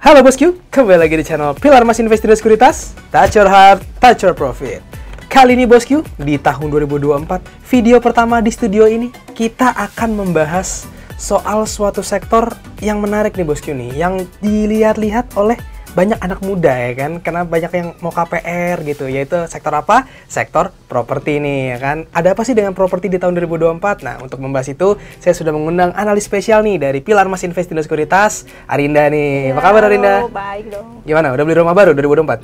Halo bosku, kembali lagi di channel Pilar Mas Investindo Sekuritas. Touch your heart, touch your profit. Kali ini bosku, di tahun 2024, video pertama di studio ini, kita akan membahas soal suatu sektor yang menarik nih bosku nih, yang dilihat-lihat oleh banyak anak muda ya kan, karena banyak yang mau KPR gitu, yaitu sektor apa? Sektor properti nih ya kan. Ada apa sih dengan properti di tahun 2024? Nah, untuk membahas itu, saya sudah mengundang analis spesial nih dari Pilar Mas Investindo Sekuritas, Arinda nih. Ya, apa kabar Arinda? Baik dong. Gimana? Udah beli rumah baru 2024?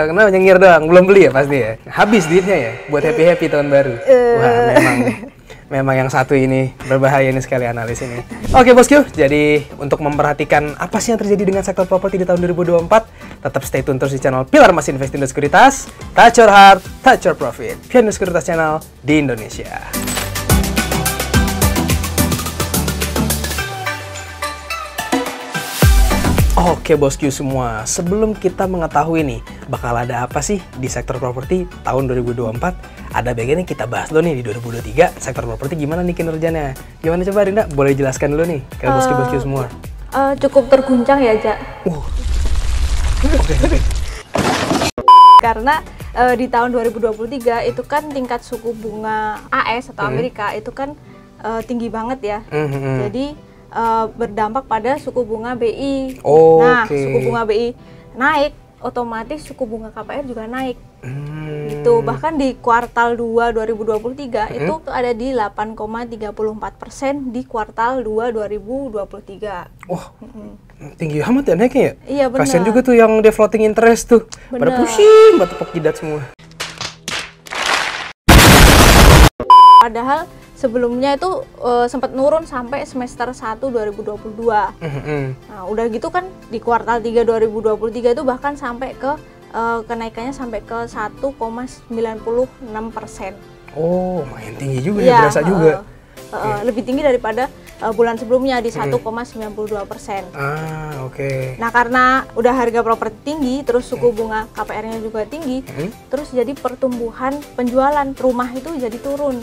Kenapa nyengir doang? Belum beli ya pasti ya? Habis duitnya ya? Buat happy-happy tahun baru? Wah, memang yang satu ini berbahaya ini sekali analis ini. Oke bosku, jadi untuk memperhatikan apa sih yang terjadi dengan sektor properti di tahun 2024, tetap stay tune terus di channel Pilar Mas Investindo Sekuritas. Touch your heart, touch your profit. Pionier Sekuritas Channel di Indonesia. Oke bosku semua, sebelum kita mengetahui nih bakal ada apa sih di sektor properti tahun 2024, ada bagian yang kita bahas dulu nih di 2023 sektor properti gimana nih kinerjanya. Gimana coba Rinda, boleh jelaskan dulu nih ke bosku-bosku semua. Cukup terguncang ya, Jak. Oke. Karena di tahun 2023 itu kan tingkat suku bunga AS atau Amerika itu kan tinggi banget ya. Jadi berdampak pada suku bunga BI. Suku bunga BI naik, otomatis suku bunga KPR juga naik. Gitu. Bahkan di kuartal 2 2023 itu ada di 8,34% di kuartal 2 2023. Wah, tinggi amat ya naiknya ya? Iya benar. Kasian juga tuh yang dia floating interest tuh. Pada pusing, pada tepuk jidat semua. Padahal sebelumnya itu sempat nurun sampai semester 1 2022. Nah, udah gitu kan di kuartal 3 2023 itu bahkan sampai ke kenaikannya sampai ke 1,96%. Oh, main tinggi juga ya, berasa juga. Lebih tinggi daripada bulan sebelumnya di 1,92%. Oke. Nah, karena udah harga properti tinggi, terus suku bunga KPR-nya juga tinggi, terus jadi pertumbuhan penjualan rumah itu jadi turun.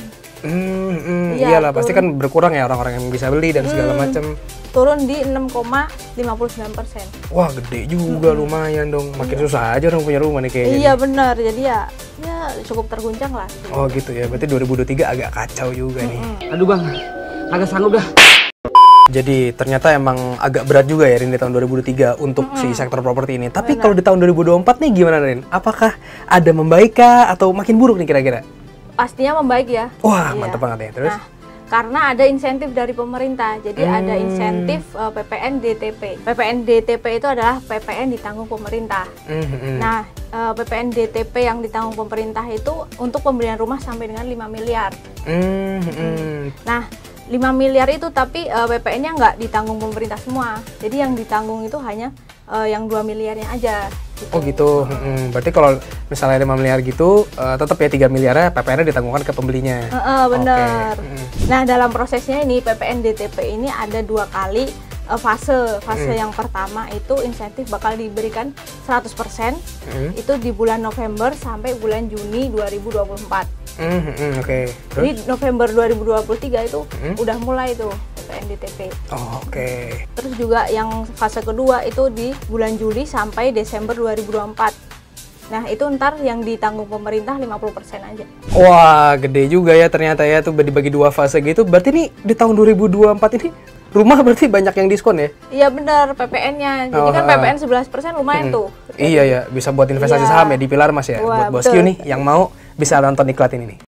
Iyalah, pasti kan berkurang ya orang-orang yang bisa beli dan segala macam. Turun di 6,59%. Wah, gede juga, lumayan dong. Makin susah aja orang punya rumah nih kayaknya. Iya benar, jadi ya cukup terguncang lah. Oh gitu ya, berarti 2023 agak kacau juga nih. Aduh bang, agak sanggup dah. Jadi ternyata emang agak berat juga ya Rin di tahun 2023 untuk si sektor properti ini. Tapi kalau di tahun 2024 nih gimana Rin? Apakah ada membaik kah atau makin buruk nih kira-kira? Pastinya membaik ya. Wah, mantap banget ya. Terus? Nah, karena ada insentif dari pemerintah. Jadi ada insentif PPN DTP. PPN DTP itu adalah PPN ditanggung pemerintah. Nah, PPN DTP yang ditanggung pemerintah itu untuk pembelian rumah sampai dengan 5 miliar. Nah, 5 miliar itu tapi PPN-nya nggak ditanggung pemerintah semua. Jadi yang ditanggung itu hanya yang 2 miliarnya aja. Gitu. Oh gitu, berarti kalau misalnya 5 miliar gitu, tetap ya 3 miliarnya PPN-nya ditanggungkan ke pembelinya. Bener. Nah, dalam prosesnya ini PPN DTP ini ada 2 kali fase. Yang pertama itu insentif bakal diberikan 100%, itu di bulan November sampai bulan Juni 2024. Jadi November 2023 itu udah mulai tuh PPN DTP. Terus juga yang fase kedua itu di bulan Juli sampai Desember 2024. Nah, itu ntar yang ditanggung pemerintah 50% aja. Wah, gede juga ya ternyata ya tuh dibagi 2 fase gitu. Berarti nih di tahun 2024 ini rumah berarti banyak yang diskon ya? Iya benar, PPN-nya. Jadi kan PPN 11% lumayan tuh. Iya ya, bisa buat investasi saham ya di Pilar Mas ya. Wah, buat bosku nih yang mau bisa nonton iklan ini nih.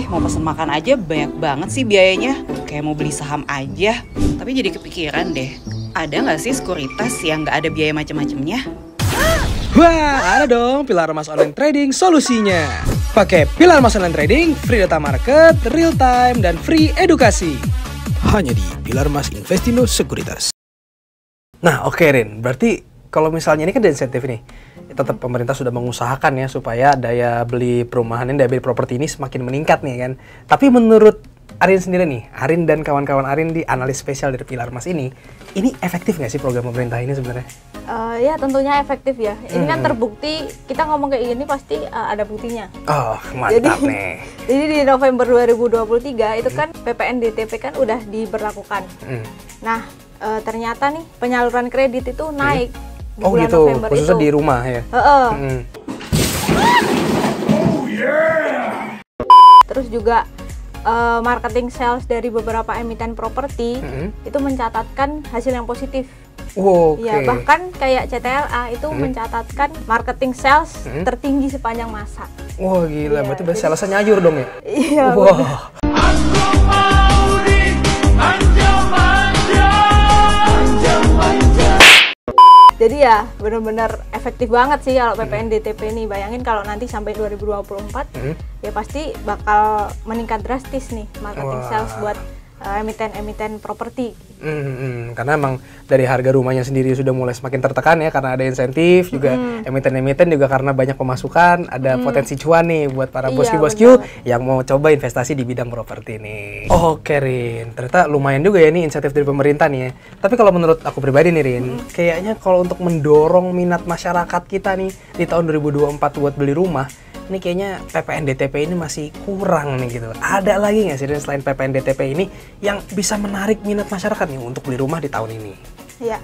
Mau pesen makan aja banyak banget sih biayanya. Kayak mau beli saham aja. Tapi jadi kepikiran deh, ada nggak sih sekuritas yang nggak ada biaya macam-macamnya? Wah, ada dong Pilar Mas Online Trading solusinya. Pakai Pilar Mas Online Trading, free data market, real time, dan free edukasi. Hanya di Pilar Mas Investindo Sekuritas. Nah, oke Rin, berarti kalau misalnya ini kan ada insentif nih. Tetap pemerintah sudah mengusahakan ya supaya daya beli perumahan ini, daya beli properti ini semakin meningkat nih kan. Tapi menurut Arin sendiri nih, Arin dan kawan-kawan Arin di analis spesial dari Pilar Mas ini efektif nggak sih program pemerintah ini sebenarnya? Ya tentunya efektif ya. Ini kan terbukti, kita ngomong kayak gini pasti ada buktinya. Oh, mantap nih. Jadi di November 2023 itu kan PPN DTP kan udah diberlakukan. Nah, ternyata nih penyaluran kredit itu naik di bulan gitu, November khususnya itu. di rumah ya? Terus juga marketing sales dari beberapa emiten properti itu mencatatkan hasil yang positif. Ya, bahkan kayak CTLA itu mencatatkan marketing sales tertinggi sepanjang masa. Wah gila, berarti salesnya nyayur dong ya? Iya. Wah. Jadi ya benar-benar efektif banget sih kalau PPN DTP ini. Bayangin kalau nanti sampai 2024 ya pasti bakal meningkat drastis nih marketing sales buat emiten-emiten properti. Karena emang dari harga rumahnya sendiri sudah mulai semakin tertekan ya, karena ada insentif juga, emiten-emiten juga karena banyak pemasukan, ada potensi cuan nih buat para bosku-bosku yang mau coba investasi di bidang properti nih. Oke Rin, ternyata lumayan juga ya nih insentif dari pemerintah nih ya. Tapi kalau menurut aku pribadi nih Rin, kayaknya kalau untuk mendorong minat masyarakat kita nih di tahun 2024 buat beli rumah, ini kayaknya PPN DTP ini masih kurang nih gitu. Ada lagi nggak sih Rin selain PPN DTP ini yang bisa menarik minat masyarakat nih untuk beli rumah di tahun ini? Ya,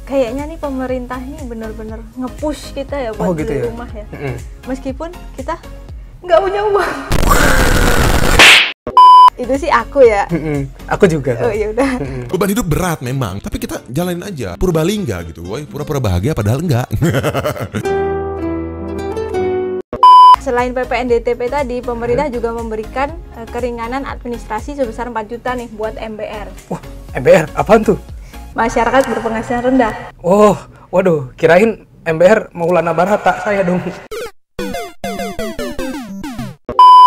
kayaknya nih pemerintah ini benar-benar nge-push kita ya buat beli rumah ya. Meskipun kita nggak punya uang. Itu sih aku ya. Aku juga. Oh ya udah. Beban hidup berat memang, tapi kita jalanin aja. Purbalingga gitu, woy, pura-pura bahagia padahal enggak. Selain PPN DTP tadi, pemerintah juga memberikan keringanan administrasi sebesar 4 juta nih buat MBR. Wah, MBR apaan tuh? Masyarakat berpenghasilan rendah. Oh, waduh, kirain MBR Maulana Barata saya dong.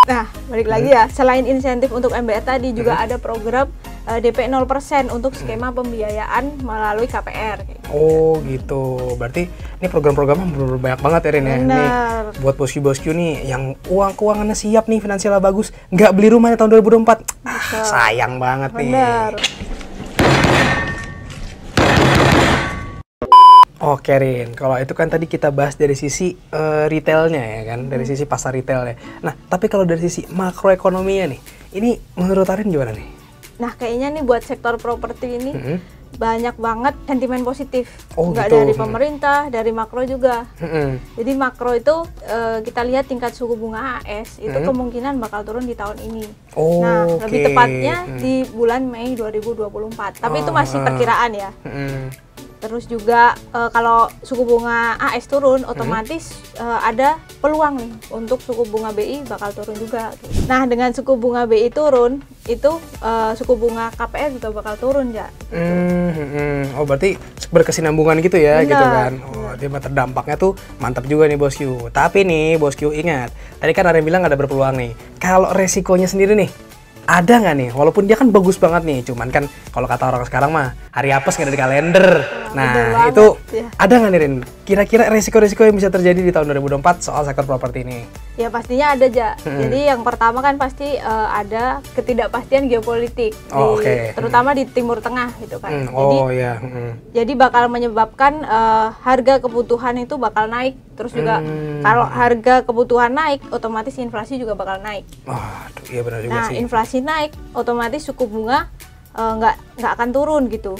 Nah, balik lagi ya, selain insentif untuk MBR tadi juga ada program DP 0% untuk skema pembiayaan melalui KPR. Oh gitu, berarti ini program-programnya bener-bener banyak banget ya Rin ya. Nih, buat bosku-bosku nih yang keuangannya siap nih, finansialnya bagus, nggak beli rumah di tahun 2024. Sayang banget nih. Oke Rin, kalau itu kan tadi kita bahas dari sisi retailnya ya kan, dari sisi pasar retailnya. Nah, tapi kalau dari sisi makroekonominya nih, ini menurut Arin gimana nih? Nah, kayaknya nih buat sektor properti ini banyak banget sentimen positif. Nggak gitu. dari pemerintah, dari makro juga. Jadi makro itu kita lihat tingkat suku bunga AS itu kemungkinan bakal turun di tahun ini. Nah, lebih tepatnya di bulan Mei 2024. Tapi itu masih perkiraan ya. Terus juga kalau suku bunga AS turun, otomatis ada peluang nih untuk suku bunga BI bakal turun juga. Nah, dengan suku bunga BI turun, itu suku bunga KPR juga bakal turun ya. Oh, berarti berkesinambungan gitu ya. Benar. Gitu kan. Oh, dia terdampaknya tuh mantap juga nih bosku. Tapi nih bosku ingat, tadi kan ada yang bilang ada berpeluang nih. Kalau resikonya sendiri nih, ada nggak nih? Walaupun dia kan bagus banget nih, cuman kan kalau kata orang sekarang mah hari apes nggak ada di kalender. Nah itu ada nggak nih Rin? Kira-kira resiko-resiko yang bisa terjadi di tahun 2024 soal sektor properti ini? Ya pastinya ada aja. Jadi yang pertama kan pasti ada ketidakpastian geopolitik, terutama di Timur Tengah gitu kan. Jadi bakal menyebabkan harga kebutuhan itu bakal naik. Terus juga kalau harga kebutuhan naik, otomatis inflasi juga bakal naik. Iya benar juga sih. Nah, inflasi naik, otomatis suku bunga nggak akan turun gitu.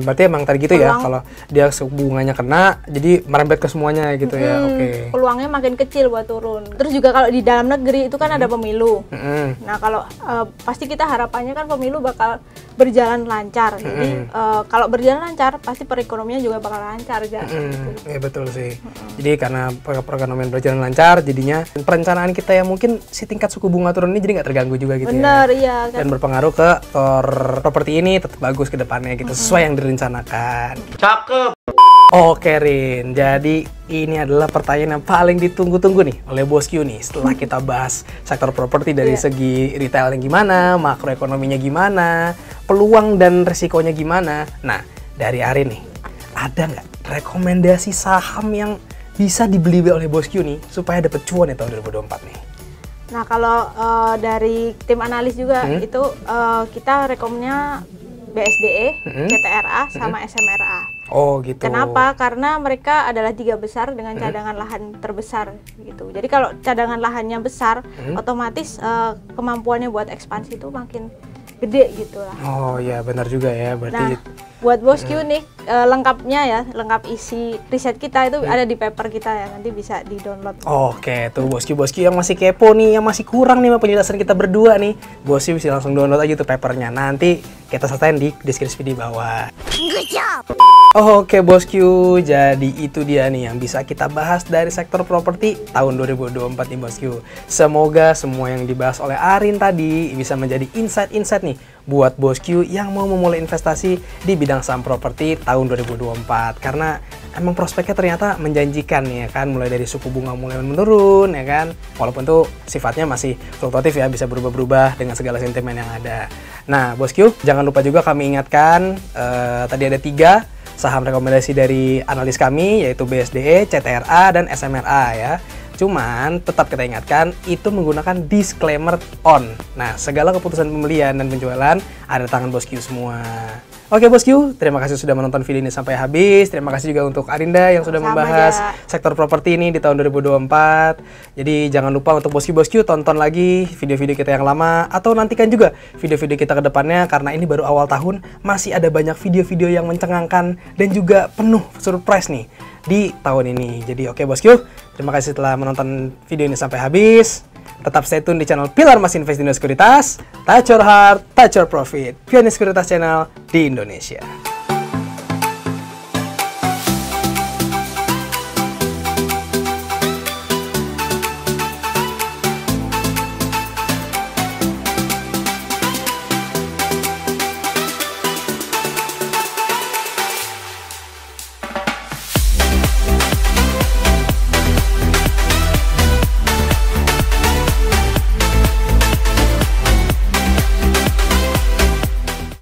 Berarti emang tadi gitu ya, kalau dia suku bunganya kena, jadi merembet ke semuanya gitu ya. Peluangnya makin kecil buat turun. Terus juga kalau di dalam negeri itu kan ada pemilu. Nah kalau pasti kita harapannya kan pemilu bakal berjalan lancar. Jadi kalau berjalan lancar, pasti perekonomian juga bakal lancar ya. Iya betul sih. Jadi karena perekonomian berjalan lancar, jadinya perencanaan kita yang mungkin si tingkat suku bunga turun ini jadi nggak terganggu juga gitu. Bener, ya. Iya. Dan berpengaruh ke properti ini tetap bagus ke depannya gitu, sesuai yang direncanakan. Cakep. Oke Rin, jadi ini adalah pertanyaan yang paling ditunggu-tunggu nih oleh bosku nih setelah kita bahas sektor properti dari segi retailnya gimana, makroekonominya gimana, peluang dan resikonya gimana. Nah, dari Arin nih, ada nggak rekomendasi saham yang bisa dibeli oleh bosku nih supaya dapat cuan ya tahun 2024 nih? Nah, kalau dari tim analis juga itu kita rekomnya BSDE, CTRA, sama SMRA. Oh gitu. Kenapa? Karena mereka adalah 3 besar dengan cadangan lahan terbesar gitu. Jadi kalau cadangan lahannya besar, otomatis kemampuannya buat ekspansi itu makin gede gitu lah. Oh ya, benar juga ya. Berarti buat bosku nih lengkapnya ya, lengkap isi riset kita itu ada di paper kita ya, nanti bisa di-download. Oke, tuh bosku yang masih kepo nih, yang masih kurang nih sama penjelasan kita berdua nih, bosku bisa langsung download aja tuh papernya. Nanti kita sertain di deskripsi di bawah. Oke bosku, jadi itu dia nih yang bisa kita bahas dari sektor properti tahun 2024 nih bosku. Semoga semua yang dibahas oleh Arin tadi bisa menjadi insight-insight nih buat bosku yang mau memulai investasi di bidang saham properti tahun 2024. Karena emang prospeknya ternyata menjanjikan nih ya kan, mulai dari suku bunga mulai menurun ya kan. Walaupun tuh sifatnya masih fluktuatif ya, bisa berubah-berubah dengan segala sentimen yang ada. Nah bosku, jangan lupa juga kami ingatkan tadi ada 3 saham rekomendasi dari analis kami, yaitu BSDE, CTRA, dan SMRA ya. Cuman tetap kita ingatkan itu menggunakan disclaimer on. Nah, segala keputusan pembelian dan penjualan ada di tangan bosku semua. Oke bosku, terima kasih sudah menonton video ini sampai habis. Terima kasih juga untuk Arinda yang sudah membahas sektor properti ini di tahun 2024. Jadi jangan lupa untuk bosku tonton lagi video-video kita yang lama, atau nantikan juga video-video kita ke depannya, karena ini baru awal tahun, masih ada banyak video-video yang mencengangkan dan juga penuh surprise nih di tahun ini. Jadi oke bosku, terima kasih telah menonton video ini sampai habis. Tetap stay tune di channel Pilar Mas Invest Indo Sekuritas. Touch your heart, touch your profit. Pioneer Sekuritas Channel di Indonesia.